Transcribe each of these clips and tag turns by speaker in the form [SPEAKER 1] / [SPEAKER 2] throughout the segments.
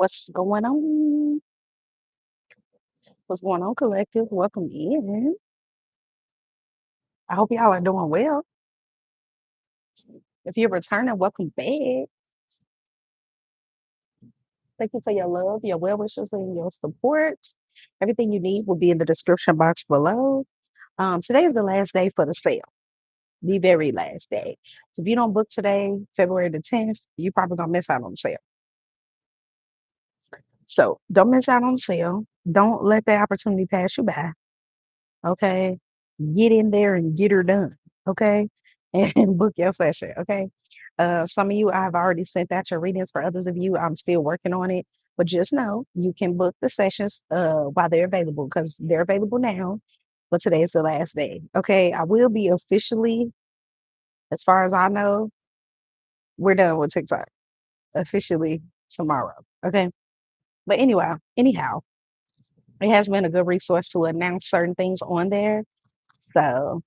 [SPEAKER 1] What's going on? What's going on, collective? Welcome in. I hope y'all are doing well. If you're returning, welcome back. Thank you for your love, your well wishes, and your support. Everything you need will be in the description box below. Today is the last day for the sale, the very last day. So if you don't book today, February the 10th, you're probably gonna miss out on the sale. So don't miss out on the sale. Don't let that opportunity pass you by. Okay. Get in there and get her done. Okay. And book your session. Okay. Some of you, I've already sent out your readings. For others of you, I'm still working on it. But just know you can book the sessions while they're available because they're available now. But today is the last day. Okay. I will be officially, as far as I know, we're done with TikTok officially tomorrow. Okay. But anyway, anyhow, it has been a good resource to announce certain things on there. So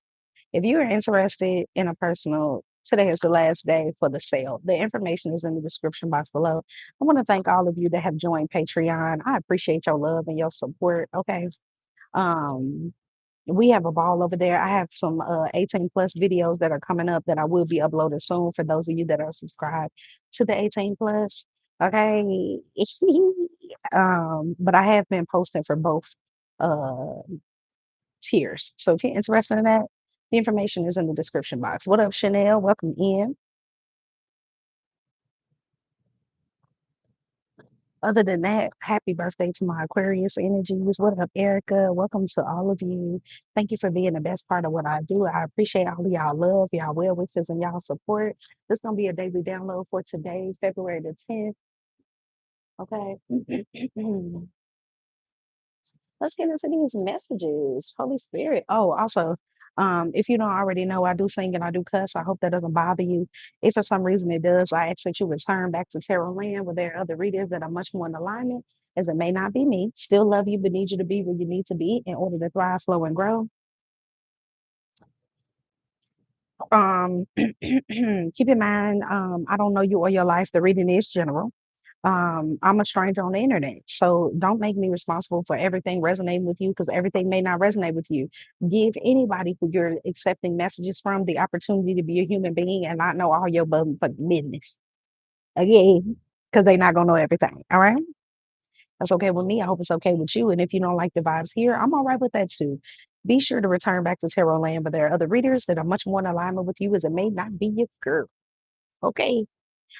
[SPEAKER 1] if you are interested in a personal, today is the last day for the sale. The information is in the description box below. I want to thank all of you that have joined Patreon. I appreciate your love and your support. Okay. Um, we have a ball over there. I have some 18 plus videos that are coming up that I will be uploading soon for those of you that are subscribed to the 18 plus. Okay. But I have been posting for both uh tiers. So if you're interested in that, the information is in the description box. What up, Chanel? Welcome in. Other than that, happy birthday to my Aquarius energies. What up, Erica? Welcome to all of you. Thank you for being the best part of what I do. I appreciate all of y'all love, y'all well wishes, and y'all support. This is gonna be a daily download for today, February the 10th. Okay. Let's get into these messages. Holy Spirit. Oh, also, if you don't already know, I do sing and I do cuss. I hope that doesn't bother you. If for some reason it does, I ask that you return back to Tarot Land where there are other readers that are much more in alignment, as it may not be me. Still love you, but need you to be where you need to be in order to thrive, flow, and grow. Keep in mind, I don't know you or your life. The reading is general. I'm a stranger on the internet, so don't make me responsible for everything resonating with you because everything may not resonate with you. Give anybody who you're accepting messages from the opportunity to be a human being and not know all your business. Again, because they're not gonna know everything. All right. That's okay with me. I hope it's okay with you. And if you don't like the vibes here, I'm all right with that too. Be sure to return back to Tarot Land, but there are other readers that are much more in alignment with you as it may not be your girl. Okay.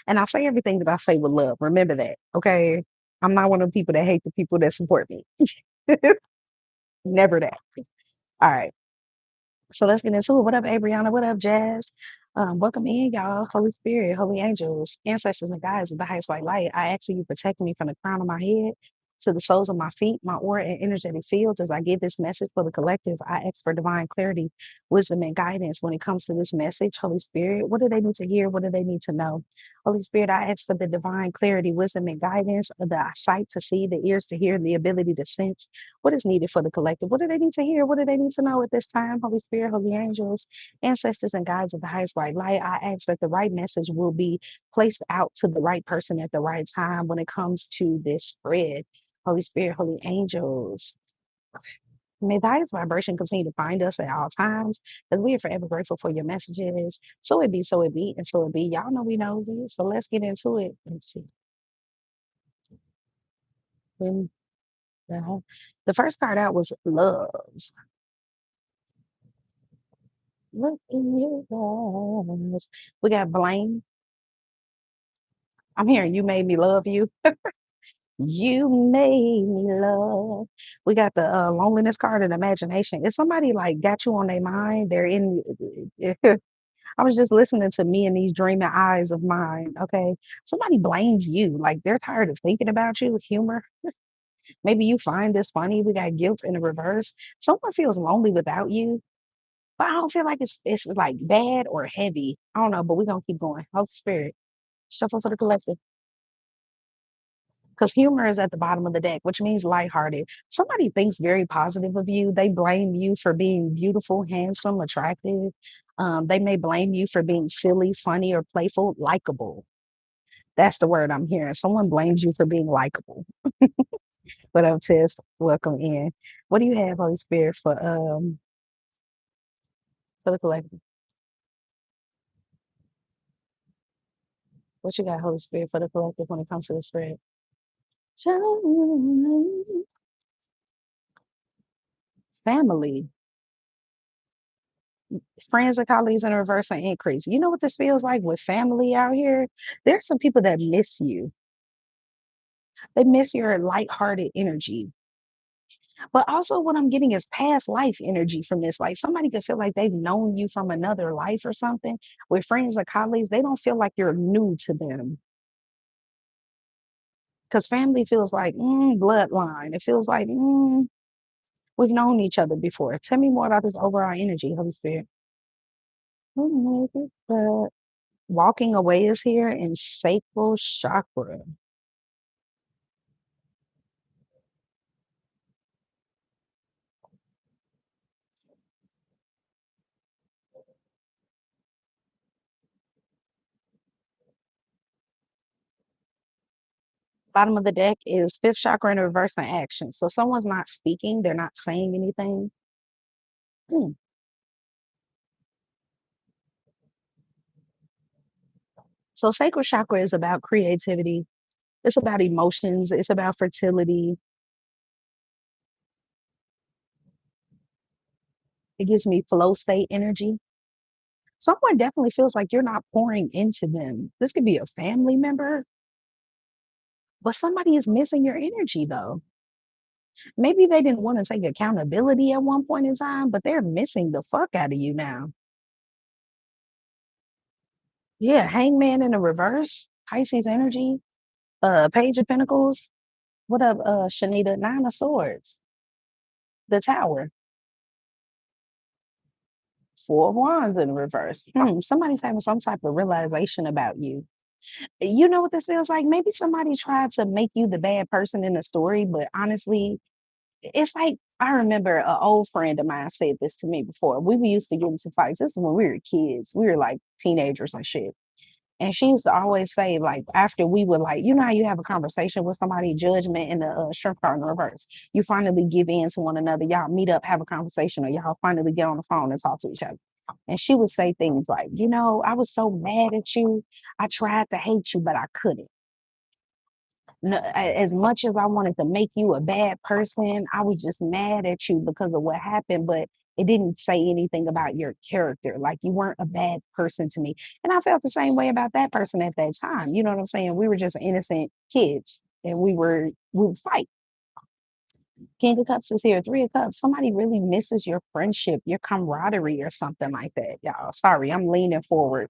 [SPEAKER 1] And I say everything that I say with love. Remember that. Okay. I'm not one of the people that hate the people that support me. Never that. All right. So let's get into it. What up, Abriana? What up, Jazz? Welcome in, y'all. Holy Spirit, holy angels, ancestors, and guides of the highest white light. I ask you protect me from the crown of my head to the soles of my feet, my aura and energetic fields. As I give this message for the collective, I ask for divine clarity, wisdom, and guidance when it comes to this message. Holy Spirit, what do they need to hear? What do they need to know? Holy Spirit, I ask for the divine clarity, wisdom, and guidance, the sight to see, the ears to hear, and the ability to sense what is needed for the collective. What do they need to hear? What do they need to know at this time? Holy Spirit, holy angels, ancestors, and guides of the highest white light, I ask that the right message will be placed out to the right person at the right time when it comes to this spread. Holy Spirit, holy angels, may the highest vibration continue to find us at all times, as we are forever grateful for your messages. So it be, and so it be. Y'all know we know this, so let's get into it. Let's see. When the first card out was love. Look in your eyes. We got blame. I'm hearing you made me love you. You made me love. We got the loneliness card and imagination. If somebody like got you on their mind, they're in. I was just listening to me and these dreaming eyes of mine. Okay. Somebody blames you. Like they're tired of thinking about you. Humor. Maybe you find this funny. We got guilt in the reverse. Someone feels lonely without you, but I don't feel like it's like bad or heavy. I don't know, but we're gonna keep going. Holy Spirit. Shuffle for the collective. Because humor is at the bottom of the deck, which means lighthearted. Somebody thinks very positive of you. They blame you for being beautiful, handsome, attractive. They may blame you for being silly, funny, or playful, likable. That's the word I'm hearing. Someone blames you for being likable. What up, Tiff? Welcome in. What do you have, Holy Spirit, for the collective? What you got, Holy Spirit, for the collective when it comes to the spread? Family, friends and colleagues in reverse and increase. You know what this feels like with family out here? There's some people that miss you. They miss your lighthearted energy. But also what I'm getting is past life energy from this. Like somebody could feel like they've known you from another life or something. With friends or colleagues, they don't feel like you're new to them. Because family feels like bloodline. It feels like we've known each other before. Tell me more about this overall energy, Holy Spirit. Walking away is here in sacral chakra. Bottom of the deck is fifth chakra in reverse in action. So someone's not speaking, they're not saying anything. Hmm. So sacral chakra is about creativity. It's about emotions. It's about fertility. It gives me flow state energy. Someone definitely feels like you're not pouring into them. This could be a family member, but somebody is missing your energy though. Maybe they didn't want to take accountability at one point in time, but they're missing the fuck out of you now. Yeah, hangman in the reverse, Pisces energy, page of pentacles. What up, Shanita? Nine of swords, the tower, four of wands in reverse. Somebody's having some type of realization about you. You know what this feels like? Maybe somebody tried to make you the bad person in the story, but honestly, it's like I remember an old friend of mine said this to me before. We used to get into fights. This is when we were kids. We were like teenagers and shit. And she used to always say, like, after we would like, you know how you have a conversation with somebody, judgment in the shrimp card in the reverse. You finally give in to one another. Y'all meet up, have a conversation, or y'all finally get on the phone and talk to each other. And she would say things like, I was so mad at you. I tried to hate you, but I couldn't. No, as much as I wanted to make you a bad person, I was just mad at you because of what happened, but it didn't say anything about your character. Like you weren't a bad person to me. And I felt the same way about that person at that time. You know what I'm saying? We were just innocent kids and we would fight. King of Cups is here, Three of Cups. Somebody really misses your friendship, your camaraderie, or something like that. Y'all, sorry, I'm leaning forward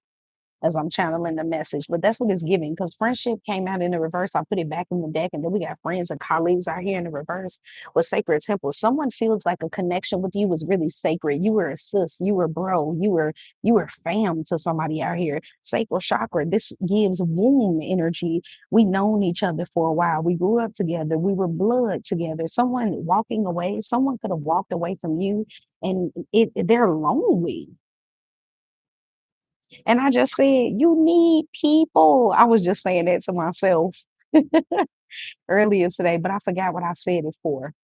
[SPEAKER 1] as I'm channeling the message. But that's what it's giving because friendship came out in the reverse. I put it back in the deck, and then we got friends and colleagues out here in the reverse with sacred temples. Someone feels like a connection with you was really sacred. You were a sis, you were bro, you were fam to somebody out here. Sacral chakra. This gives womb energy. We known each other for a while. We grew up together. We were blood together. Someone walking away. Someone could have walked away from you, and they're lonely. And I just said, "You need people." I was just saying that to myself earlier today, but I forgot what I said it for.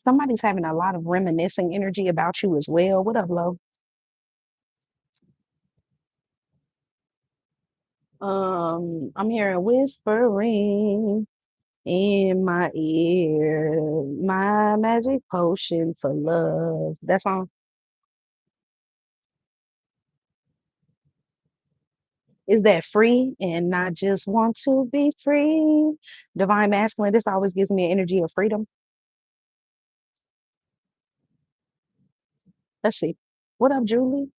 [SPEAKER 1] Somebody's having a lot of reminiscing energy about you as well. What up, Lo? I'm hearing whispering in my ear, my magic potion for love. That song, is that free and not just want to be free? Divine masculine, this always gives me an energy of freedom. Let's see. What up, Julie?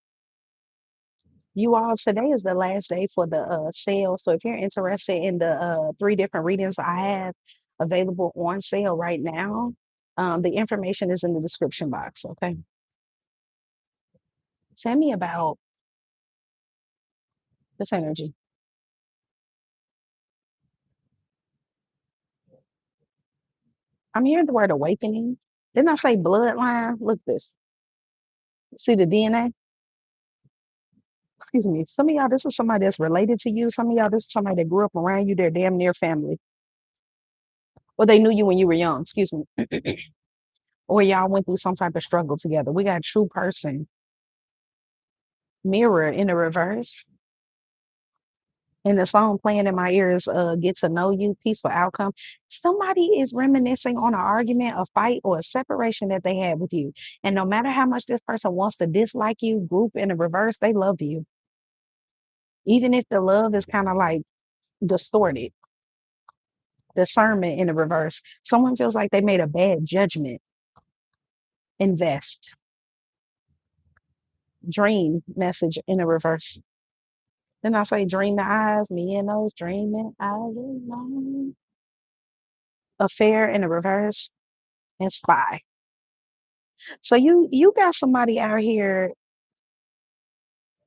[SPEAKER 1] You all, today is the last day for the sale. So if you're interested in the three different readings I have available on sale right now, the information is in the description box. Okay. Tell me about this energy. I'm hearing the word awakening. Didn't I say bloodline? Look this. See the DNA? excuse me, some of y'all, this is somebody that's related to you. Some of y'all, this is somebody that grew up around you. They're damn near family. Or they knew you when you were young, excuse me. Or y'all went through some type of struggle together. We got true person, mirror in the reverse. And the song playing in my ears, Get to Know You, Peaceful Outcome. Somebody is reminiscing on an argument, a fight, or a separation that they had with you. And no matter how much this person wants to dislike you, group in the reverse, they love you. Even if the love is kind of like distorted, discernment in the reverse. Someone feels like they made a bad judgment. Invest. Dream message in the reverse. Then I say, dream the eyes, me and those dreaming eyes of mine. Affair in the reverse and spy. So you got somebody out here,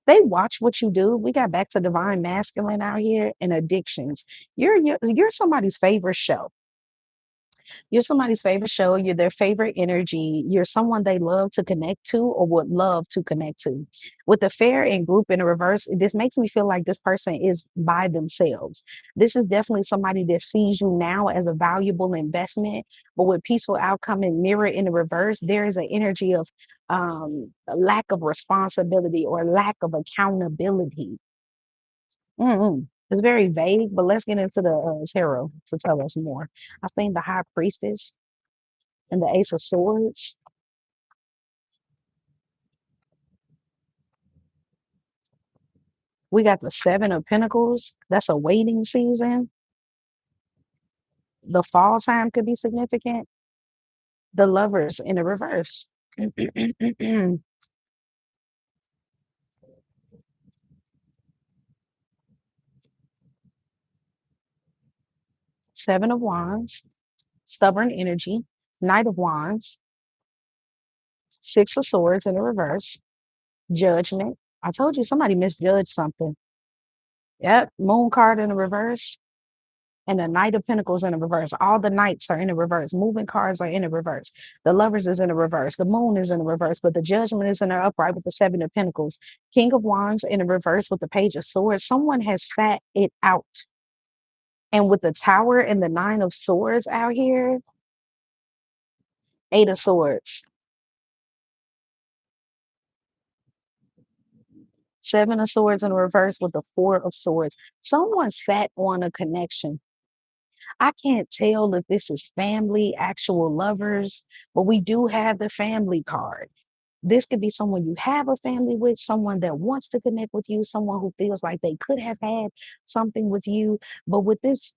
[SPEAKER 1] they watch what you do. We got back to divine masculine out here and addictions. You're somebody's favorite show. You're somebody's favorite show. You're their favorite energy. You're someone they love to connect to or would love to connect to. With the fair and group in the reverse, this makes me feel like this person is by themselves. This is definitely somebody that sees you now as a valuable investment. But with peaceful outcome and mirror in the reverse, there is an energy of lack of responsibility or lack of accountability. It's very vague, but let's get into the tarot to tell us more. I think the High Priestess and the Ace of Swords. We got the Seven of Pentacles. That's a waiting season. The fall time could be significant. The Lovers in the reverse. Seven of Wands, stubborn energy. Knight of Wands, Six of Swords in the reverse. Judgment. I told you somebody misjudged something. Yep. Moon card in the reverse. And the Knight of Pentacles in the reverse. All the knights are in the reverse. Moving cards are in the reverse. The Lovers is in the reverse. The Moon is in the reverse, but the Judgment is in the upright with the Seven of Pentacles. King of Wands in the reverse with the Page of Swords. Someone has sat it out. And with the Tower and the Nine of Swords out here, Eight of Swords, Seven of Swords in reverse with the Four of Swords. Someone sat on a connection. I can't tell if this is family, actual lovers, but we do have the family card. This could be someone you have a family with, someone that wants to connect with you, someone who feels like they could have had something with you. But with this,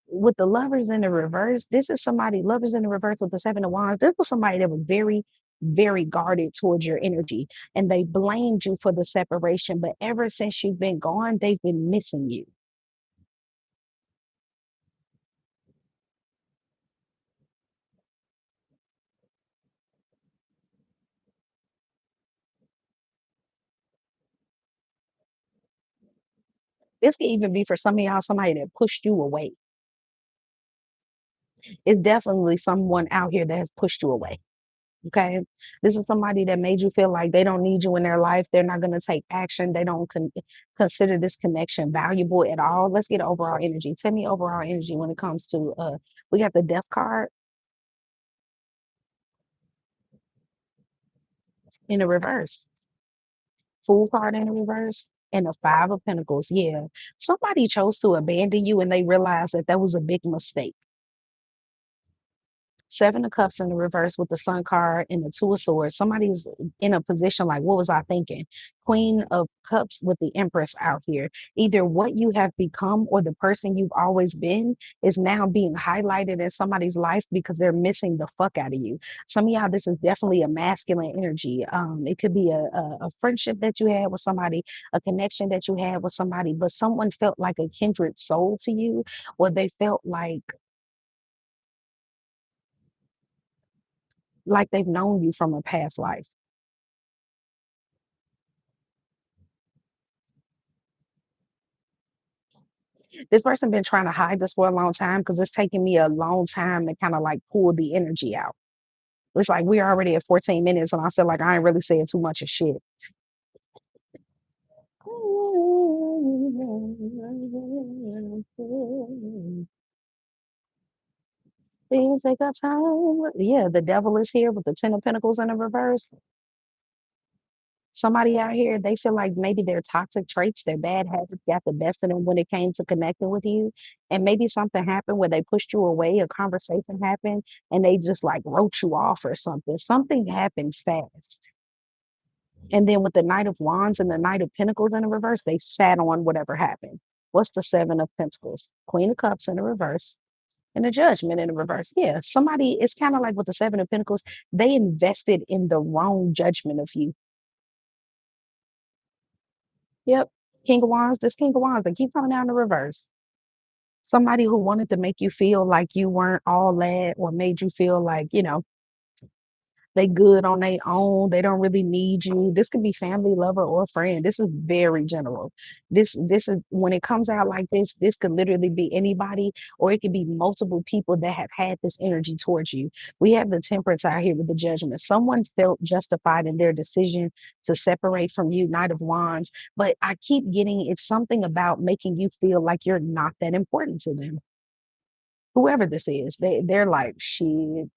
[SPEAKER 1] with the lovers in the reverse, this is somebody, lovers in the reverse with the Seven of Wands. This was somebody that was very, very guarded towards your energy and they blamed you for the separation. But ever since you've been gone, they've been missing you. This could even be for some of y'all, somebody that pushed you away. It's definitely someone out here that has pushed you away. Okay. This is somebody that made you feel like they don't need you in their life. They're not going to take action. They don't consider this connection valuable at all. Let's get overall energy. Tell me overall energy when it comes to, we got the death card in the reverse, fool card in the reverse, and the Five of Pentacles. Yeah. Somebody chose to abandon you and they realized that that was a big mistake. Seven of Cups in the reverse with the Sun card and the Two of Swords. Somebody's in a position like, what was I thinking? Queen of Cups with the Empress out here. Either what you have become or the person you've always been is now being highlighted in somebody's life because they're missing the fuck out of you. Some of y'all, this is definitely a masculine energy. It could be a friendship that you had with somebody, a connection that you had with somebody, but someone felt like a kindred soul to you, or they felt like they've known you from a past life. This person been trying to hide this for a long time because it's taking me a long time to kind of like pull the energy out. It's like we're already at 14 minutes and I feel like I ain't really saying too much of shit. Things take a time. Yeah, the devil is here with the Ten of Pentacles in the reverse. Somebody out here, they feel like maybe their toxic traits, their bad habits got the best of them when it came to connecting with you. And maybe something happened where they pushed you away, a conversation happened, and they just like wrote you off or something. Something happened fast. And then with the Knight of Wands and the Knight of Pentacles in the reverse, they sat on whatever happened. What's the Seven of Pentacles? Queen of Cups in the reverse and the Judgment in the reverse. Yeah, somebody, it's kind of like with the Seven of Pentacles, they invested in the wrong judgment of you. Yep. King of Wands, this King of Wands, they keep coming down the reverse. Somebody who wanted to make you feel like you weren't all that or made you feel like, they good on their own. They don't really need you. This could be family, lover, or friend. This is very general. This is when it comes out like this could literally be anybody, or it could be multiple people that have had this energy towards you. We have the temperance out here with the judgment. Someone felt justified in their decision to separate from you, Knight of Wands. But I keep getting it's something about making you feel like you're not that important to them. Whoever this is, they're like, shit,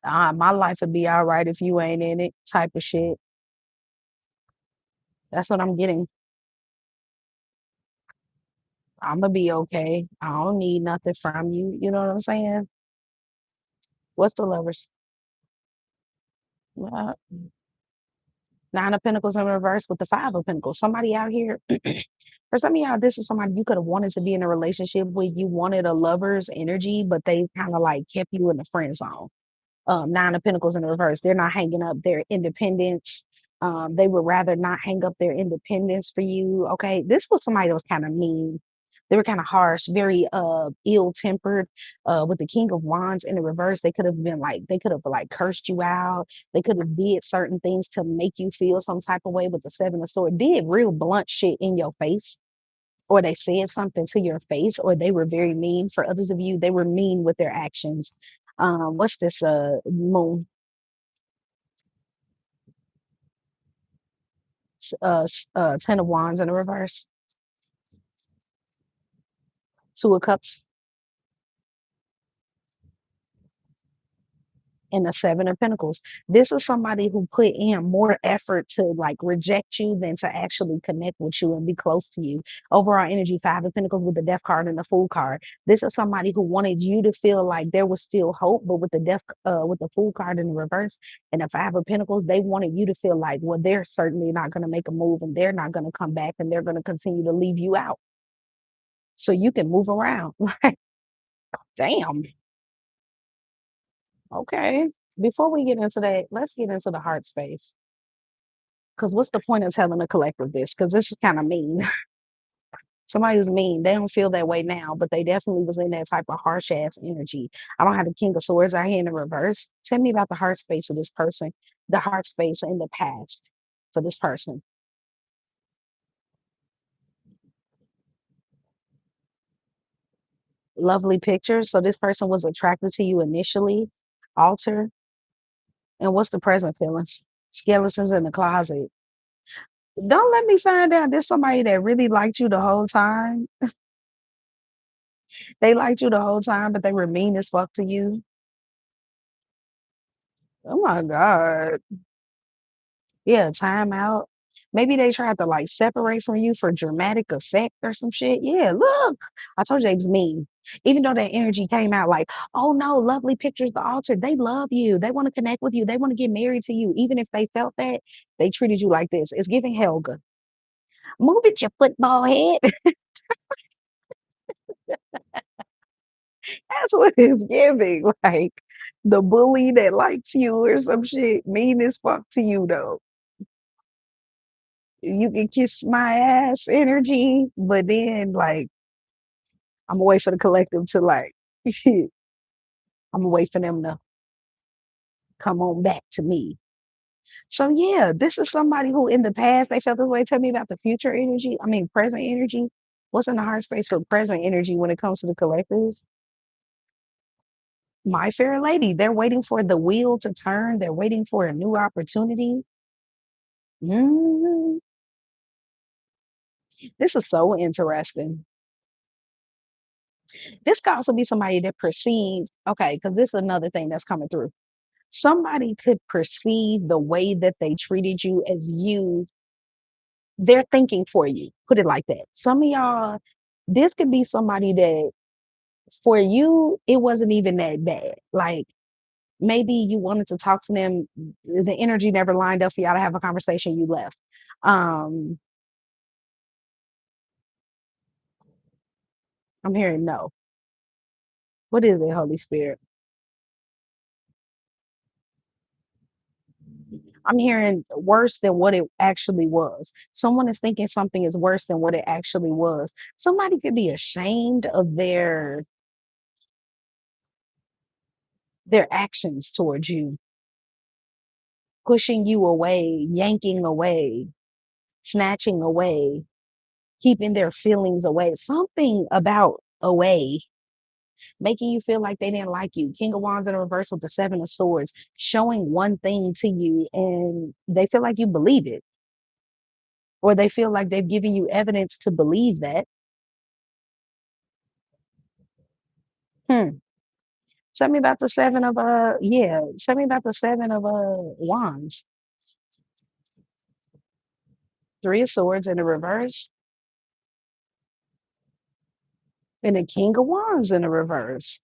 [SPEAKER 1] my life would be all right if you ain't in it, type of shit. That's what I'm getting. I'm gonna be okay. I don't need nothing from you. You know what I'm saying? What's the lovers? Uh, Nine of Pentacles in reverse with the Five of Pentacles. Somebody out here, for some of y'all, this is somebody you could have wanted to be in a relationship with. You wanted a lover's energy, but they kind of like kept you in the friend zone. Nine of Pentacles in the reverse. They're not hanging up their independence. They would rather not hang up their independence for you. Okay. This was somebody that was kind of mean. They were kind of harsh, very ill-tempered. With the King of Wands in the reverse, they could have been like, they could have like cursed you out. They could have did certain things to make you feel some type of way with the Seven of Swords. Did real blunt shit in your face, or they said something to your face, or they were very mean. For others of you, they were mean with their actions. What's this moon? Ten of Wands in the reverse, Two of Cups, and the Seven of Pentacles. This is somebody who put in more effort to like reject you than to actually connect with you and be close to you. Overall energy, Five of Pentacles with the Death card and the Fool card. This is somebody who wanted you to feel like there was still hope, but with the with the Fool card in the reverse and the Five of Pentacles, they wanted you to feel like, well, they're certainly not going to make a move and they're not going to come back and they're going to continue to leave you out so you can move around. Damn. Okay. Before we get into that, let's get into the heart space. Because what's the point of telling the collective this? Because this is kind of mean. Somebody who's mean. They don't feel that way now, but they definitely was in that type of harsh ass energy. I don't have the King of Swords out here in the reverse. Tell me about the heart space of this person, the heart space in the past for this person. Lovely pictures. So this person was attracted to you initially, alter. And what's the present feelings? Skeletons in the closet. Don't let me find out there's somebody that really liked you the whole time. They liked you the whole time, but they were mean as fuck to you. Oh my God. Yeah, time out. Maybe they tried to like separate from you for dramatic effect or some shit. Yeah, look. I told you they was mean. Even though that energy came out like, oh no, lovely pictures, the altar. They love you. They want to connect with you. They want to get married to you. Even if they felt that, they treated you like this. It's giving Helga. Move it, your football head. That's what it's giving. Like the bully that likes you or some shit. Mean as fuck to you though. You can kiss my ass energy, but then like I'm gonna wait for the collective to like shit. I'm gonna wait for them to come on back to me. So yeah, this is somebody who in the past they felt this way. Tell me about the future energy. I mean present energy. What's in the heart space for present energy when it comes to the collective? My fair lady, they're waiting for the wheel to turn. They're waiting for a new opportunity. Mhm. This is so interesting. This could also be somebody that perceive, okay, because this is another thing that's coming through. Somebody could perceive the way that they treated you as you, they're thinking for you. Put it like that. Some of y'all, this could be somebody that for you, it wasn't even that bad. Like maybe you wanted to talk to them, the energy never lined up for y'all to have a conversation, you left. Um, I'm hearing no. What is it, Holy Spirit? I'm hearing worse than what it actually was. Someone is thinking something is worse than what it actually was. Somebody could be ashamed of their actions towards you, pushing you away, yanking away, snatching away, keeping their feelings away. Something about away, making you feel like they didn't like you. King of Wands in reverse with the Seven of Swords, showing one thing to you and they feel like you believe it, or they feel like they've given you evidence to believe that. Hmm. Tell me about the seven of yeah. Tell me about the seven of wands. Three of swords in the reverse, and the king of wands in the reverse.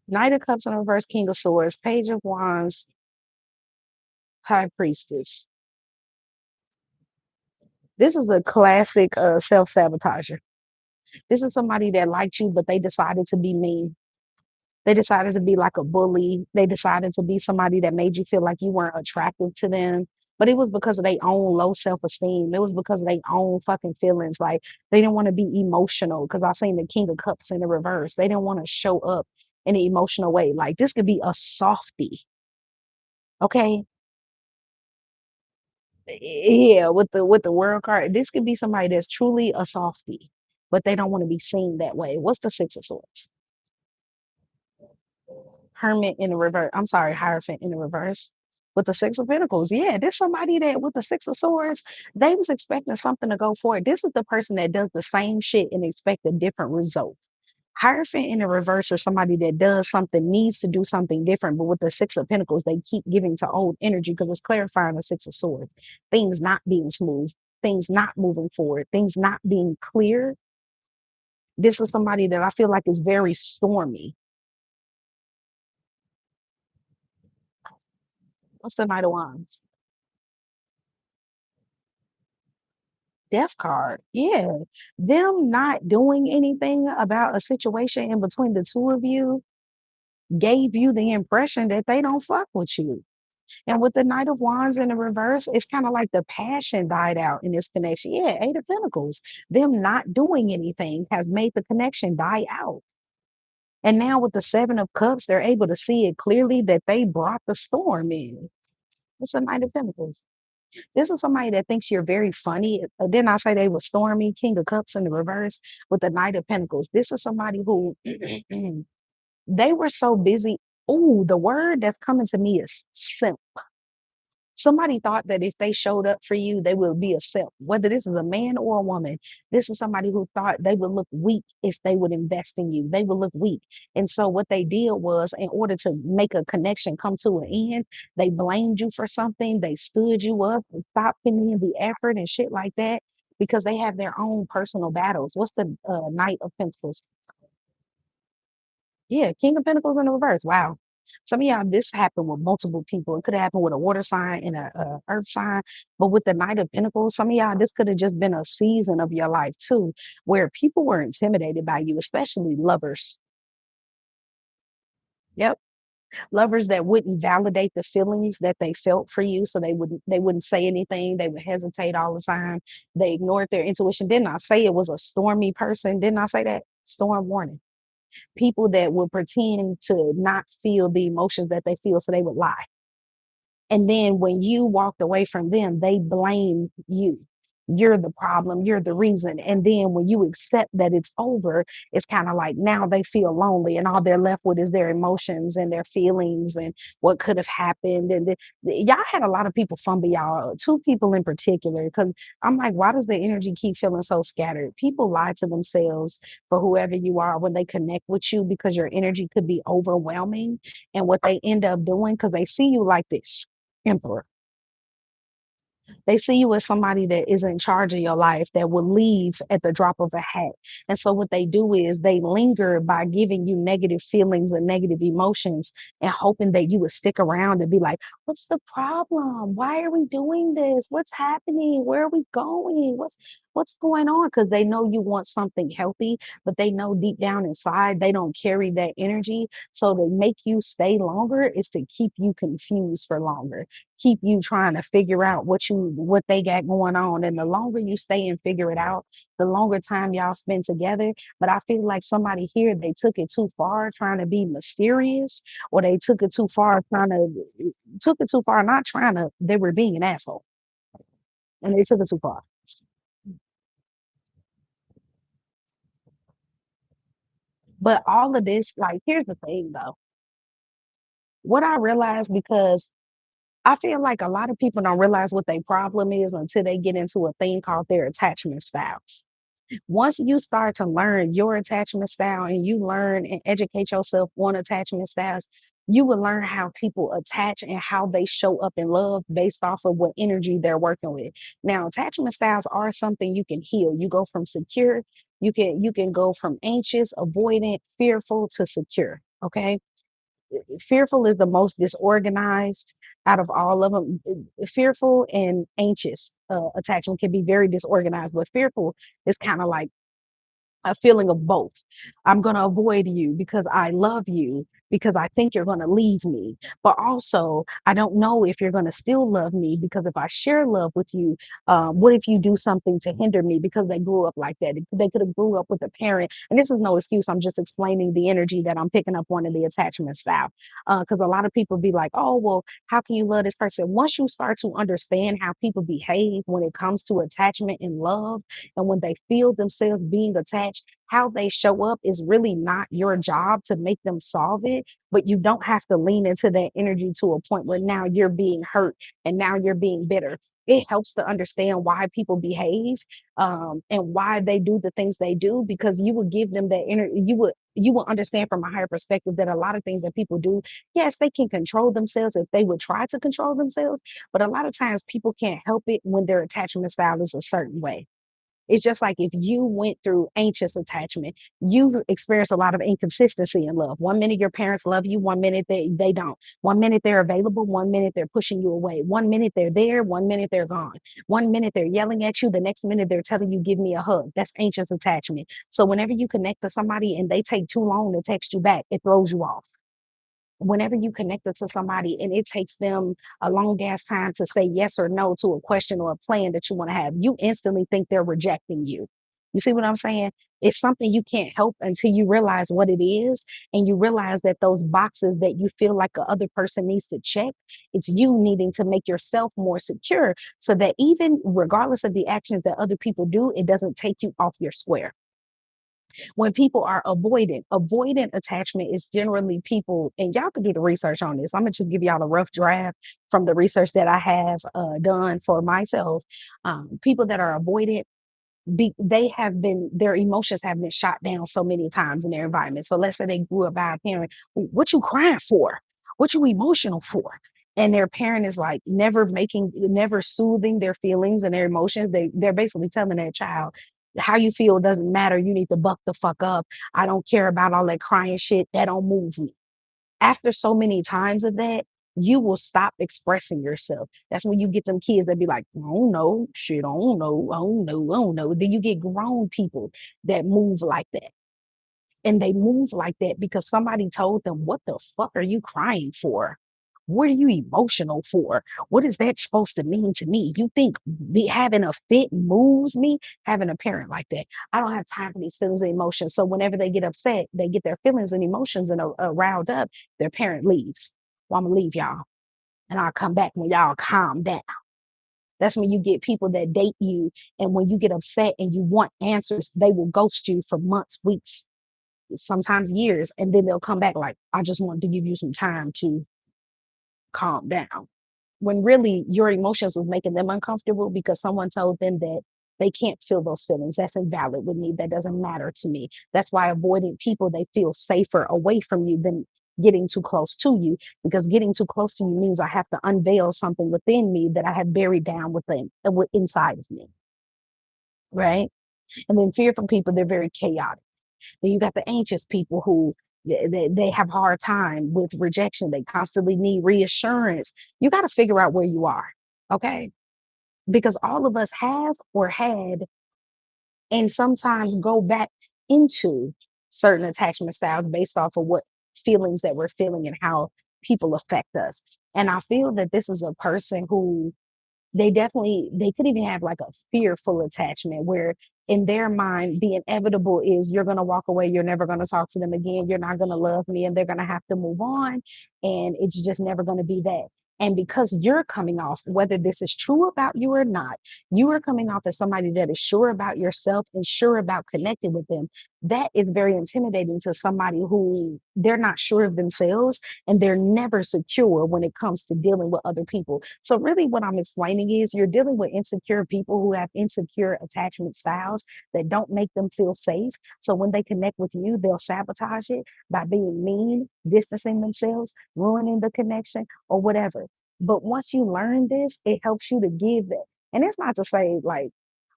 [SPEAKER 1] Knight of cups in the reverse, king of swords, page of wands, high priestess. This is a classic self-sabotager. This is somebody that liked you, but they decided to be mean. They decided to be like a bully. They decided to be somebody that made you feel like you weren't attractive to them. But it was because of their own low self-esteem. It was because of their own fucking feelings. Like they didn't want to be emotional. Because I've seen the King of Cups in the reverse. They didn't want to show up in an emotional way. Like this could be a softie. Okay. Yeah, with the world card. This could be somebody that's truly a softie, but they don't want to be seen that way. What's the six of swords? Hermit in the reverse. I'm sorry, Hierophant in the reverse. With the Six of Pentacles. Yeah, this somebody that with the Six of Swords, they was expecting something to go for it. This is the person that does the same shit and expect a different result. Hierophant in the reverse is somebody that does something, needs to do something different, but with the Six of Pentacles, they keep giving to old energy because it's clarifying the Six of Swords. Things not being smooth, things not moving forward, things not being clear. This is somebody that I feel like is very stormy. What's the Knight of Wands? Death card. Yeah. Them not doing anything about a situation in between the two of you gave you the impression that they don't fuck with you. And with the Knight of Wands in the reverse, it's kind of like the passion died out in this connection. Yeah, Eight of Pentacles. Them not doing anything has made the connection die out. And now with the Seven of Cups, they're able to see it clearly that they brought the storm in. It's a Knight of Pentacles. This is somebody that thinks you're very funny. Didn't I say they were stormy? King of Cups in the reverse with the Knight of Pentacles. This is somebody who they were so busy. Oh, the word that's coming to me is simp. Somebody thought that if they showed up for you, they would be a simp. Whether this is a man or a woman, this is somebody who thought they would look weak if they would invest in you. They would look weak. And so what they did was, in order to make a connection come to an end, they blamed you for something. They stood you up and stopped putting in the effort and shit like that because they have their own personal battles. What's the Knight of Pentacles? Yeah, King of Pentacles in the reverse. Wow. Some of y'all, this happened with multiple people. It could have happened with a water sign and a earth sign. But with the Knight of Pentacles, some of y'all, this could have just been a season of your life too, where people were intimidated by you, especially lovers. Yep. Lovers that wouldn't validate the feelings that they felt for you. So they wouldn't say anything. They would hesitate all the time. They ignored their intuition. Didn't I say it was a stormy person? Didn't I say that? Storm warning. People that would pretend to not feel the emotions that they feel, so they would lie. And then when you walked away from them, they blame you. you're the problem, you're the reason. And then when you accept that it's over, it's kind of like now they feel lonely and all they're left with is their emotions and their feelings and what could have happened. And y'all had a lot of people fumble y'all, two people in particular, because I'm like, why does the energy keep feeling so scattered? People lie to themselves for whoever you are when they connect with you because your energy could be overwhelming. And what they end up doing, because they see you like this emperor, they see you as somebody that is in charge of your life that will leave at the drop of a hat. And so what they do is they linger by giving you negative feelings and negative emotions and hoping that you would stick around and be like, what's the problem? Why are we doing this? What's happening? Where are we going? What's going on? Because they know you want something healthy, but they know deep down inside they don't carry that energy. So they make you stay longer is to keep you confused for longer, keep you trying to figure out what they got going on. And the longer you stay and figure it out, the longer time y'all spend together. But I feel like somebody here, they took it too far trying to be mysterious, or they took it too far not trying to, they were being an asshole. And they took it too far. But all of this, like, here's the thing though. What I realized, because I feel like a lot of people don't realize what their problem is until they get into a thing called their attachment styles. Once you start to learn your attachment style and you learn and educate yourself on attachment styles, you will learn how people attach and how they show up in love based off of what energy they're working with. Now, attachment styles are something you can heal. You go from secure, you can go from anxious, avoidant, fearful to secure. Okay. Fearful is the most disorganized out of all of them. Fearful and anxious attachment can be very disorganized, but fearful is kind of like a feeling of both. I'm going to avoid you because I love you, because I think you're going to leave me. But also, I don't know if you're going to still love me, because if I share love with you, what if you do something to hinder me? Because they grew up like that. They could have grew up with a parent. And this is no excuse. I'm just explaining the energy that I'm picking up on in the attachment style. Because a lot of people be like, oh, well, how can you love this person? Once you start to understand how people behave when it comes to attachment and love, and when they feel themselves being attached, how they show up is really not your job to make them solve it, but you don't have to lean into that energy to a point where now you're being hurt and now you're being bitter. It helps to understand why people behave, and why they do the things they do, because you will give them that energy. You will understand from a higher perspective that a lot of things that people do, yes, they can control themselves if they would try to control themselves, but a lot of times people can't help it when their attachment style is a certain way. It's just like if you went through anxious attachment, you experience a lot of inconsistency in love. One minute your parents love you, one minute they don't. One minute they're available, one minute they're pushing you away. One minute they're there, one minute they're gone. One minute they're yelling at you, the next minute they're telling you, give me a hug. That's anxious attachment. So whenever you connect to somebody and they take too long to text you back, it throws you off. Whenever you connected to somebody and it takes them a long ass time to say yes or no to a question or a plan that you want to have, you instantly think they're rejecting you. You see what I'm saying? It's something you can't help until you realize what it is, and you realize that those boxes that you feel like a other person needs to check, it's you needing to make yourself more secure so that even regardless of the actions that other people do, it doesn't take you off your square. When people are avoidant attachment is generally people, and y'all can do the research on this. I'm gonna just give y'all a rough draft from the research that I have done for myself. People that are avoidant, they have been, their emotions have been shot down so many times in their environment. So let's say they grew up by a parent, what you crying for? What you emotional for? And their parent is like never soothing their feelings and their emotions. They're basically telling their child, how you feel doesn't matter. You need to buck the fuck up. I don't care about all that crying shit. That don't move me. After so many times of that, you will stop expressing yourself. That's when you get them kids that be like, I don't know, shit, I don't know, I don't know, I don't know. Then you get grown people that move like that. And they move like that because somebody told them, what the fuck are you crying for? What are you emotional for? What is that supposed to mean to me? You think me having a fit moves me? Having a parent like that. I don't have time for these feelings and emotions. So whenever they get upset, they get their feelings and emotions and are riled up, their parent leaves. Well, I'm gonna leave y'all and I'll come back when y'all calm down. That's when you get people that date you, and when you get upset and you want answers, they will ghost you for months, weeks, sometimes years, and then they'll come back like, I just wanted to give you some time to calm down. When really your emotions was making them uncomfortable because someone told them that they can't feel those feelings. That's invalid with me. That doesn't matter to me. That's why avoiding people, they feel safer away from you than getting too close to you, because getting too close to you means I have to unveil something within me that I have buried down within inside of me, right? And then fearful people, they're very chaotic. Then you got the anxious people who they have hard time with rejection. They constantly need reassurance. You got to figure out where you are, okay? Because all of us have or had, and sometimes go back into certain attachment styles based off of what feelings that we're feeling and how people affect us. And I feel that this is a person who they could even have like a fearful attachment where in their mind the inevitable is you're going to walk away, you're never going to talk to them again, you're not going to love me, and they're going to have to move on, and it's just never going to be that. And because you're coming off, whether this is true about you or not, you are coming off as somebody that is sure about yourself and sure about connecting with them. That is very intimidating to somebody who they're not sure of themselves, and they're never secure when it comes to dealing with other people. So really what I'm explaining is you're dealing with insecure people who have insecure attachment styles that don't make them feel safe. So when they connect with you, they'll sabotage it by being mean, distancing themselves, ruining the connection, or whatever. But once you learn this, it helps you to give that. And it's not to say like,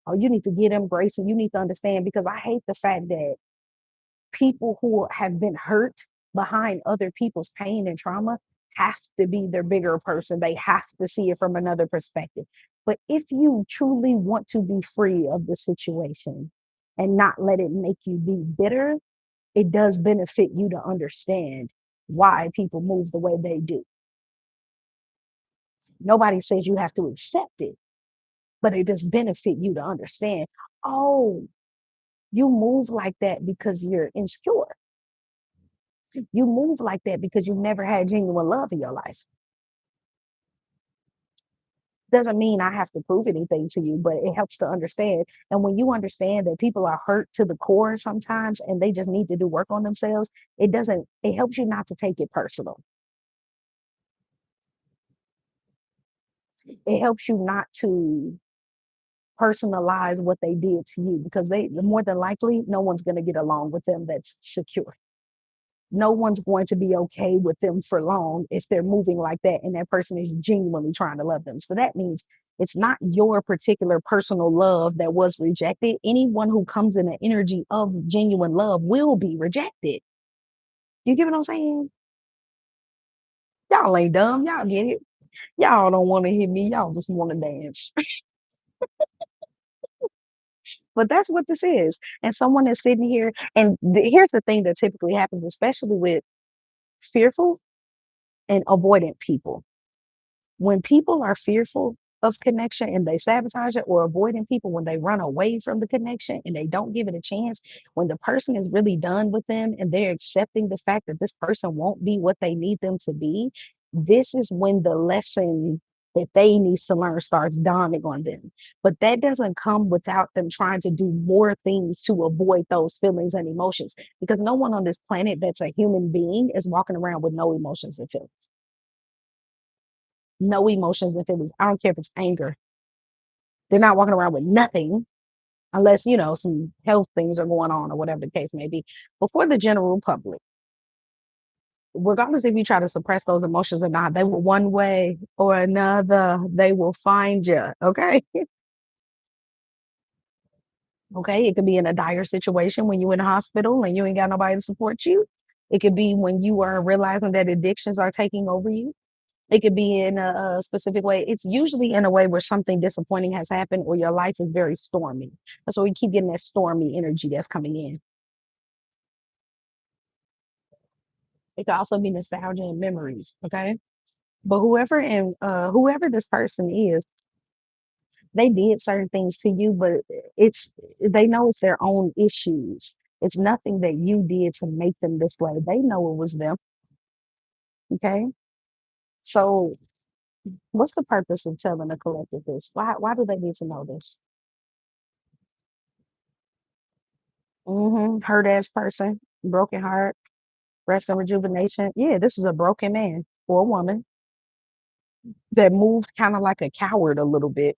[SPEAKER 1] oh, you need to give them grace and you need to understand, because I hate the fact that people who have been hurt behind other people's pain and trauma have to be their bigger person. They have to see it from another perspective. But if you truly want to be free of the situation and not let it make you be bitter, it does benefit you to understand why people move the way they do. Nobody says you have to accept it, but it does benefit you to understand, oh, you move like that because you're insecure. You move like that because you've never had genuine love in your life. Doesn't mean I have to prove anything to you, but it helps to understand. And when you understand that people are hurt to the core sometimes and they just need to do work on themselves, it helps you not to take it personal. It helps you not to personalize what they did to you, because they more than likely no one's going to get along with them that's secure. No one's going to be okay with them for long if they're moving like that and that person is genuinely trying to love them. So that means it's not your particular personal love that was rejected. Anyone who comes in the energy of genuine love will be rejected. You get what I'm saying? Y'all ain't dumb. Y'all get it. Y'all don't want to hear me. Y'all just want to dance. But that's what this is. And someone is sitting here, and here's the thing that typically happens, especially with fearful and avoidant people. When people are fearful of connection and they sabotage it, or avoiding people when they run away from the connection and they don't give it a chance, when the person is really done with them and they're accepting the fact that this person won't be what they need them to be, this is when the lesson that they need to learn starts dawning on them. But that doesn't come without them trying to do more things to avoid those feelings and emotions, because no one on this planet that's a human being is walking around with no emotions and feelings. No emotions and feelings. I don't care if it's anger. They're not walking around with nothing unless, some health things are going on or whatever the case may be. Before the general public, regardless if you try to suppress those emotions or not, they will one way or another, they will find you. Okay. Okay. It could be in a dire situation when you're in a hospital and you ain't got nobody to support you. It could be when you are realizing that addictions are taking over you. It could be in a specific way. It's usually in a way where something disappointing has happened or your life is very stormy. That's why we keep getting that stormy energy that's coming in. It could also be nostalgia and memories. Okay. But whoever this person is, they did certain things to you, but it's they know it's their own issues. It's nothing that you did to make them this way. They know it was them. Okay. So What's the purpose of telling the collective this? Why do they need to know this? Hurt ass person, broken heart, rest and rejuvenation. Yeah, this is a broken man or a woman that moved kind of like a coward a little bit.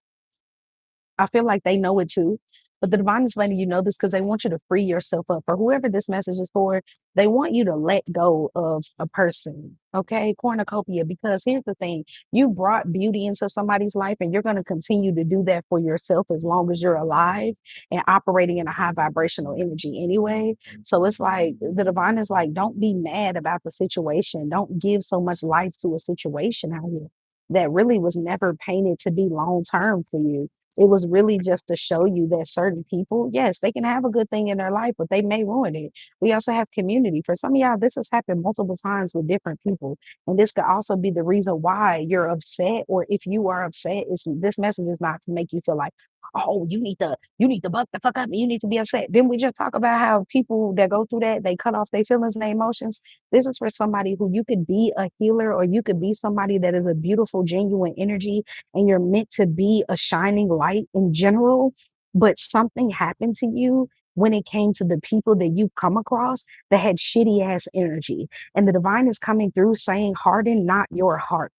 [SPEAKER 1] I feel like they know it too. But the divine is letting you know this because they want you to free yourself up. For whoever this message is for, they want you to let go of a person. Okay, cornucopia. Because here's the thing, you brought beauty into somebody's life, and you're going to continue to do that for yourself as long as you're alive and operating in a high vibrational energy anyway. So it's like the divine is like, don't be mad about the situation. Don't give so much life to a situation out here that really was never painted to be long term for you. It was really just to show you that certain people, yes, they can have a good thing in their life, but they may ruin it. We also have community. For some of y'all, this has happened multiple times with different people. And this could also be the reason why you're upset, or if you are upset, is this message is not to make you feel like, oh, you need to buck the fuck up and you need to be upset. Then we just talk about how people that go through that, they cut off their feelings and their emotions. This is for somebody who you could be a healer, or you could be somebody that is a beautiful, genuine energy, and you're meant to be a shining light in general, but something happened to you when it came to the people that you've come across that had shitty ass energy. And the divine is coming through saying, harden not your heart.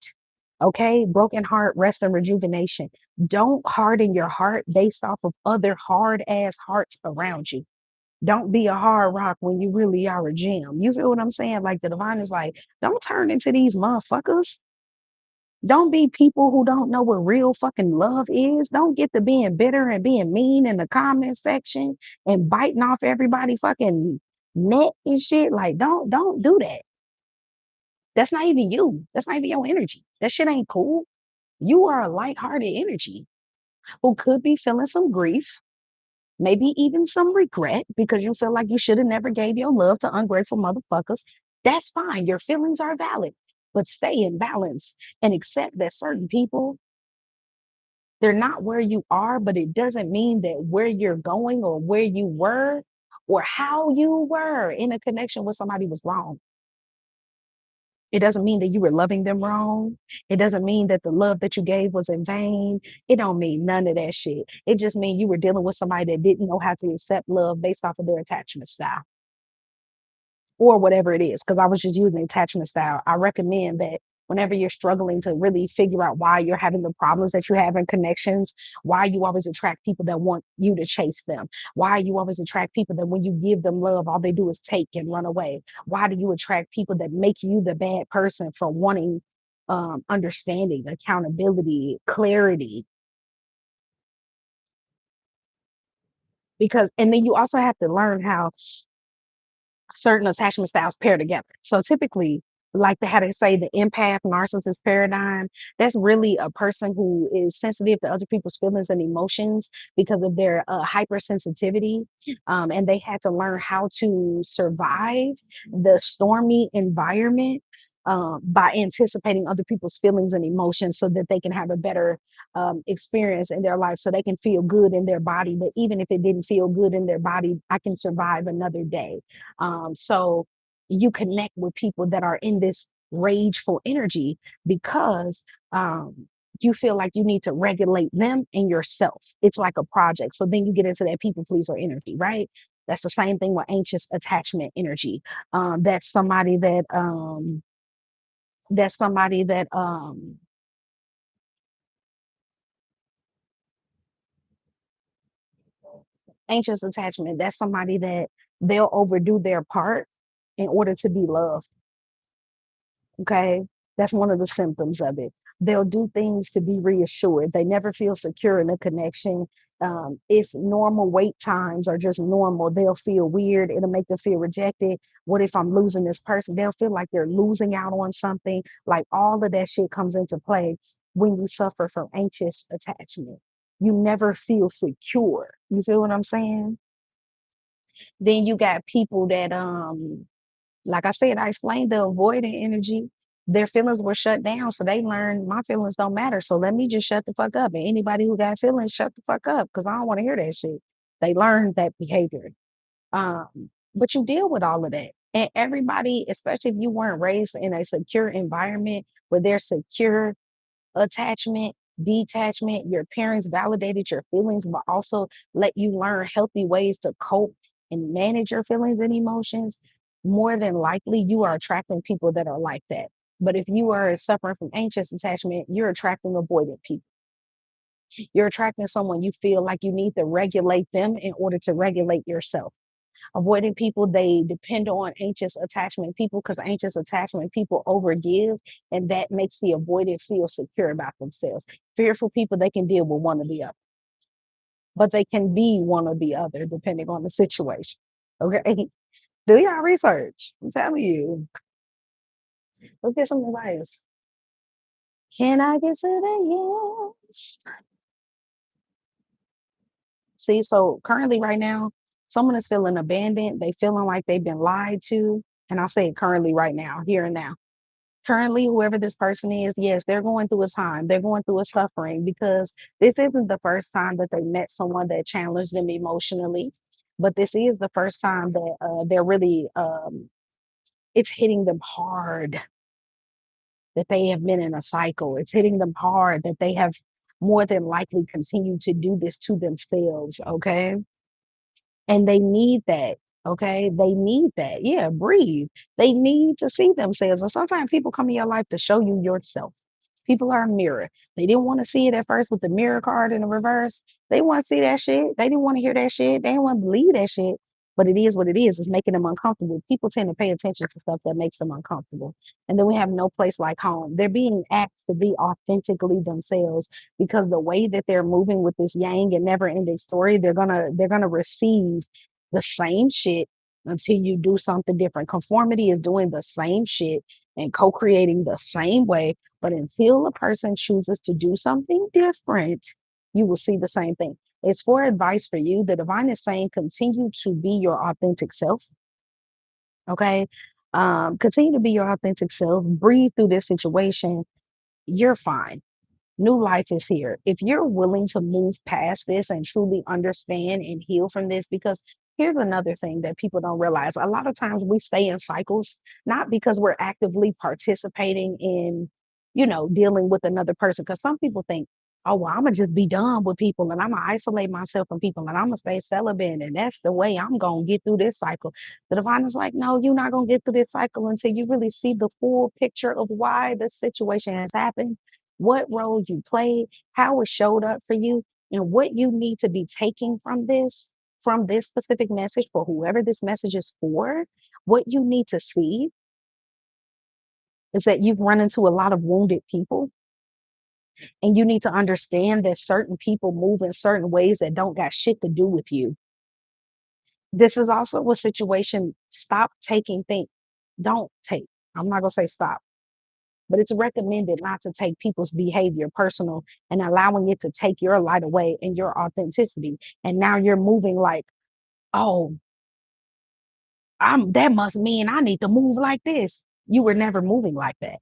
[SPEAKER 1] Okay, broken heart, rest and rejuvenation. Don't harden your heart based off of other hard ass hearts around you. Don't be a hard rock when you really are a gem. You feel what I'm saying? Like the divine is like, don't turn into these motherfuckers. Don't be people who don't know what real fucking love is. Don't get to being bitter and being mean in the comment section and biting off everybody fucking neck and shit. Like, don't do that. That's not even you. That's not even your energy. That shit ain't cool. You are a lighthearted energy who could be feeling some grief, maybe even some regret because you feel like you should have never gave your love to ungrateful motherfuckers. That's fine. Your feelings are valid, but stay in balance and accept that certain people, they're not where you are, but it doesn't mean that where you're going or where you were or how you were in a connection with somebody was wrong. It doesn't mean that you were loving them wrong. It doesn't mean that the love that you gave was in vain. It don't mean none of that shit. It just means you were dealing with somebody that didn't know how to accept love based off of their attachment style or whatever it is. Because I was just using attachment style. I recommend that whenever you're struggling to really figure out why you're having the problems that you have in connections, why you always attract people that want you to chase them, why you always attract people that when you give them love, all they do is take and run away. Why do you attract people that make you the bad person for wanting understanding, accountability, clarity? Because, and then you also have to learn how certain attachment styles pair together. So typically, like how they say the empath narcissist paradigm, that's really a person who is sensitive to other people's feelings and emotions because of their hypersensitivity. And they had to learn how to survive the stormy environment by anticipating other people's feelings and emotions so that they can have a better experience in their life, so they can feel good in their body. But even if it didn't feel good in their body, I can survive another day. So you connect with people that are in this rageful energy because you feel like you need to regulate them and yourself. It's like a project. So then you get into that people pleaser energy, right? That's the same thing with anxious attachment energy. That's somebody that that's somebody that anxious attachment. That's somebody that they'll overdo their part in order to be loved. Okay. That's one of the symptoms of it. They'll do things to be reassured. They never feel secure in a connection. If normal wait times are just normal, they'll feel weird. It'll make them feel rejected. What if I'm losing this person? They'll feel like they're losing out on something. Like all of that shit comes into play when you suffer from anxious attachment. You never feel secure. You feel what I'm saying? Then you got people that like I said, I explained the avoidant energy. Their feelings were shut down, so they learned my feelings don't matter. So let me just shut the fuck up. And anybody who got feelings, shut the fuck up because I don't want to hear that shit. They learned that behavior. But you deal with all of that. And everybody, especially if you weren't raised in a secure environment where they're secure, attachment, detachment. Your parents validated your feelings, but also let you learn healthy ways to cope and manage your feelings and emotions. More than likely, you are attracting people that are like that. But if you are suffering from anxious attachment, you're attracting avoidant people. You're attracting someone you feel like you need to regulate them in order to regulate yourself. Avoiding people, they depend on anxious attachment people because anxious attachment people overgive, and that makes the avoidant feel secure about themselves. Fearful people, they can deal with one or the other, but they can be one or the other depending on the situation. Okay. Do y'all research. I'm telling you. Let's get some advice. Can I get to the yes? See, so currently right now, someone is feeling abandoned. They feeling like they've been lied to. And I'll say it currently right now, here and now. Currently, whoever this person is, yes, they're going through a time. They're going through a suffering because this isn't the first time that they met someone that challenged them emotionally, but this is the first time that they're really, it's hitting them hard that they have been in a cycle. It's hitting them hard that they have more than likely continued to do this to themselves. Okay. And they need that, okay? They need that. Yeah, breathe. They need to see themselves. And sometimes people come in your life to show you yourself. People are a mirror. They didn't want to see it at first with the mirror card in the reverse. They want to see that shit. They didn't want to hear that shit. They didn't want to believe that shit. But it is what it is. It's making them uncomfortable. People tend to pay attention to stuff that makes them uncomfortable. And then we have no place like home. They're being asked to be authentically themselves because the way that they're moving with this yang and never ending story, they're gonna receive the same shit until you do something different. Conformity is doing the same shit and co-creating the same way, but until a person chooses to do something different, you will see the same thing. It's for advice for you. The divine is saying continue to be your authentic self. Okay. Continue to be your authentic self. Breathe through this situation. You're fine. New life is here. If you're willing to move past this and truly understand and heal from this, because here's another thing that people don't realize. A lot of times we stay in cycles, not because we're actively participating in, dealing with another person. Because some people think, oh, well, I'm going to just be done with people and I'm going to isolate myself from people and I'm going to stay celibate. And that's the way I'm going to get through this cycle. The divine is like, no, you're not going to get through this cycle until you really see the full picture of why this situation has happened, what role you played, how it showed up for you, and what you need to be taking from this specific message for whoever this message is for. What you need to see is that you've run into a lot of wounded people, and you need to understand that certain people move in certain ways that don't got shit to do with you. This is also a situation. Stop taking things. Don't take. I'm not gonna say stop, but it's recommended not to take people's behavior personal and allowing it to take your light away and your authenticity. And now you're moving like, oh, that must mean I need to move like this. You were never moving like that.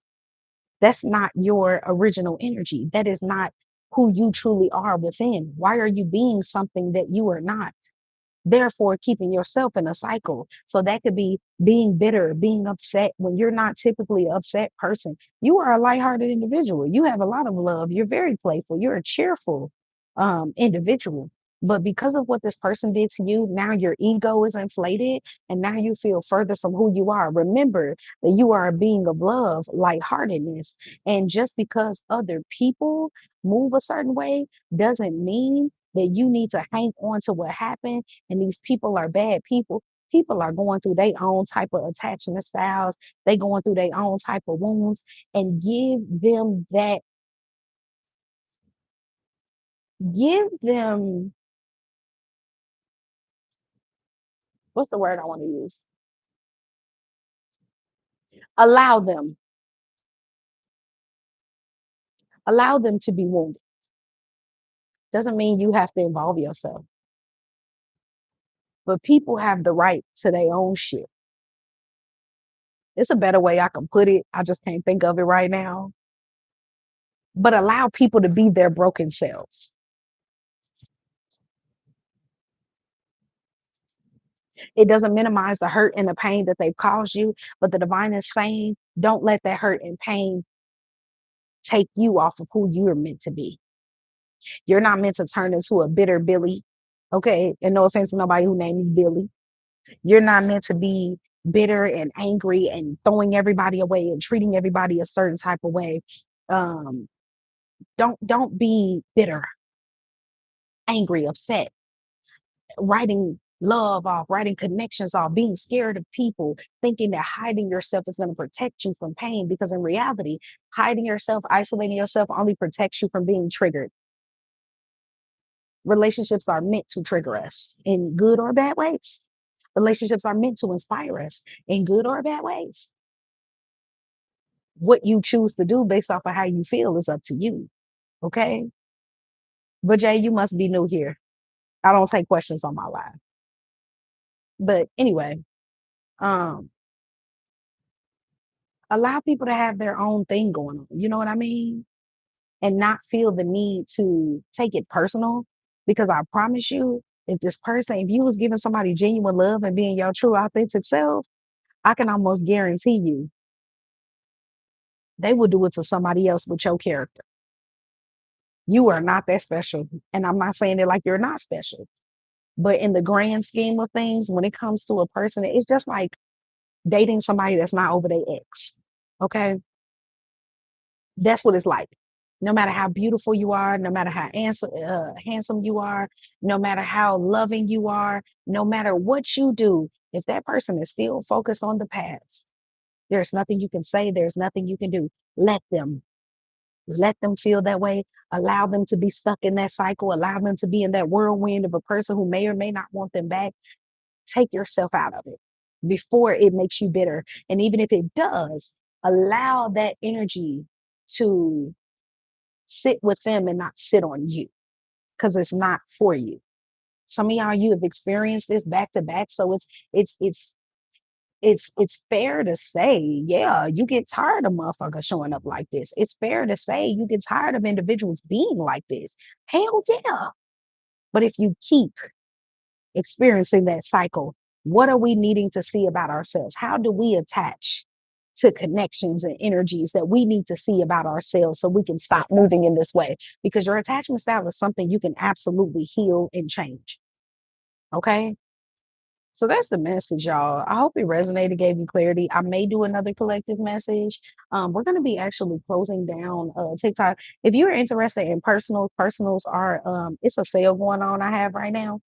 [SPEAKER 1] That's not your original energy. That is not who you truly are within. Why are you being something that you are not? Therefore keeping yourself in a cycle. So that could be being bitter, being upset when you're not typically an upset person. You are a lighthearted individual. You have a lot of love. You're very playful. You're a cheerful individual. But because of what this person did to you, now your ego is inflated and now you feel further from who you are. Remember that you are a being of love, lightheartedness. And just because other people move a certain way doesn't mean that you need to hang on to what happened and these people are bad people. People are going through their own type of attachment styles. They going through their own type of wounds, and give them, what's the word I want to use? Allow them, allow them to be wounded. Doesn't mean you have to involve yourself, but people have the right to their own shit. It's a better way I can put it. I just can't think of it right now. But allow people to be their broken selves. It doesn't minimize the hurt and the pain that they've caused you, but the divine is saying, don't let that hurt and pain take you off of who you're meant to be. You're not meant to turn into a bitter Billy. Okay. And no offense to nobody who named me Billy. You're not meant to be bitter and angry and throwing everybody away and treating everybody a certain type of way. Um, don't be bitter, angry, upset, writing love off, writing connections off, being scared of people, thinking that hiding yourself is going to protect you from pain. Because in reality, hiding yourself, isolating yourself only protects you from being triggered. Relationships are meant to trigger us in good or bad ways. Relationships are meant to inspire us in good or bad ways. What you choose to do based off of how you feel is up to you. Okay. But Jay, you must be new here. I don't take questions on my live. But anyway, um, allow people to have their own thing going on. You know what I mean? And not feel the need to take it personal. Because I promise you, if you was giving somebody genuine love and being your true authentic self, I can almost guarantee you they would do it to somebody else with your character. You are not that special. And I'm not saying it like you're not special. But in the grand scheme of things, when it comes to a person, it's just like dating somebody that's not over their ex. Okay. That's what it's like. No matter how beautiful you are, no matter how handsome you are, no matter how loving you are, no matter what you do, if that person is still focused on the past, there's nothing you can say, there's nothing you can do. Let them. Let them feel that way. Allow them to be stuck in that cycle. Allow them to be in that whirlwind of a person who may or may not want them back. Take yourself out of it before it makes you bitter. And even if it does, allow that energy to sit with them and not sit on you because it's not for you. Some of y'all, you have experienced this back to back. So it's it's it's fair to say, yeah, you get tired of motherfuckers showing up like this. It's fair to say you get tired of individuals being like this. Hell yeah. But if you keep experiencing that cycle, what are we needing to see about ourselves? How do we attach to connections and energies that we need to see about ourselves so we can stop moving in this way? Because your attachment style is something you can absolutely heal and change. Okay. So that's the message, y'all. I hope it resonated, gave you clarity. I may do another collective message. We're going to be actually closing down TikTok. If you're interested in personals are it's a sale going on I have right now.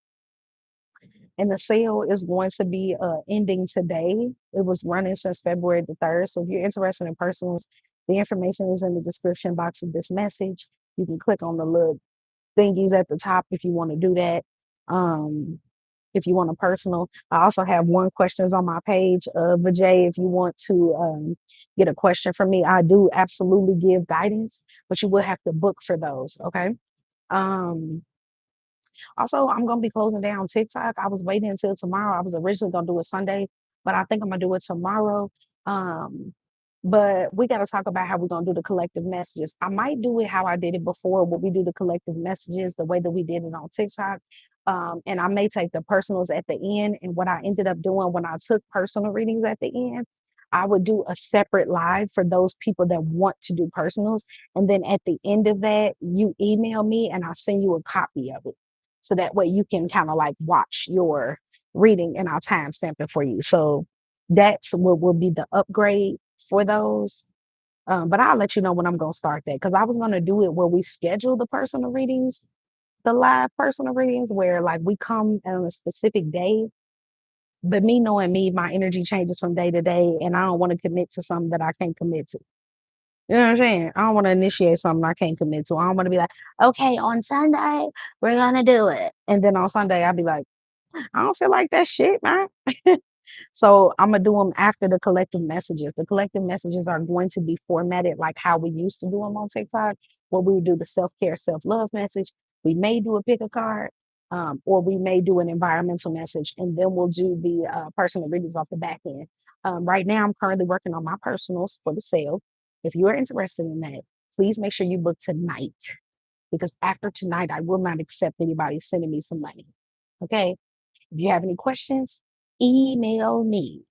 [SPEAKER 1] And the sale is going to be ending today. It was running since February the 3rd. So if you're interested in personals, the information is in the description box of this message. You can click on the little thingies at the top if you want to do that. If you want a personal, I also have one questions on my page, Vijay. If you want to get a question from me, I do absolutely give guidance, but you will have to book for those. Okay. Um, Also, I'm gonna be closing down TikTok. I was waiting until tomorrow. I was originally gonna do it Sunday, but I think I'm gonna do it tomorrow. Um, but we got to talk about how we're gonna do the collective messages. I might do it how I did it before, where we do the collective messages the way that we did it on TikTok. And I may take the personals at the end. And what I ended up doing when I took personal readings at the end, I would do a separate live for those people that want to do personals. And then at the end of that, you email me and I'll send you a copy of it. So that way you can kind of like watch your reading and I'll timestamp it for you. So that's what will be the upgrade for those. But I'll let you know when I'm going to start that because I was going to do it where we schedule the personal readings, the live personal readings, where like we come on a specific day. But me knowing me, my energy changes from day to day, and I don't want to commit to something that I can't commit to. You know what I'm saying? I don't want to initiate something I can't commit to. I don't want to be like, okay, on Sunday, we're going to do it. And then on Sunday, I'll be like, I don't feel like that shit, man. So I'm gonna do them after the collective messages. The collective messages are going to be formatted like how we used to do them on TikTok, where we would do the self-care, self-love message. We may do a pick a card, or we may do an environmental message, and then we'll do the personal readings off the back end. Right now, I'm currently working on my personals for the sale. If you are interested in that, please make sure you book tonight because after tonight, I will not accept anybody sending me some money. Okay. If you have any questions, email me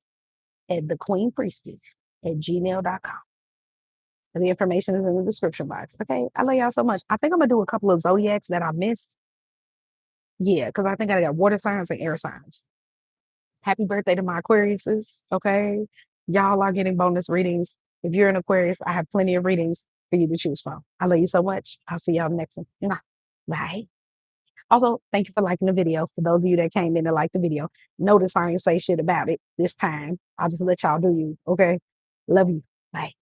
[SPEAKER 1] at thequeenpriestess@gmail.com. The information is in the description box. Okay. I love y'all so much. I think I'm gonna do a couple of zodiacs that I missed. Yeah, because I think I got water signs and air signs. Happy birthday to my Aquariuses. Okay. Y'all are getting bonus readings. If you're an Aquarius, I have plenty of readings for you to choose from. I love you so much. I'll see y'all next one. Mwah. Bye. Also, thank you for liking the video. For those of you that came in to like the video, notice I ain't say shit about it this time. I'll just let y'all do you. Okay. Love you. Bye.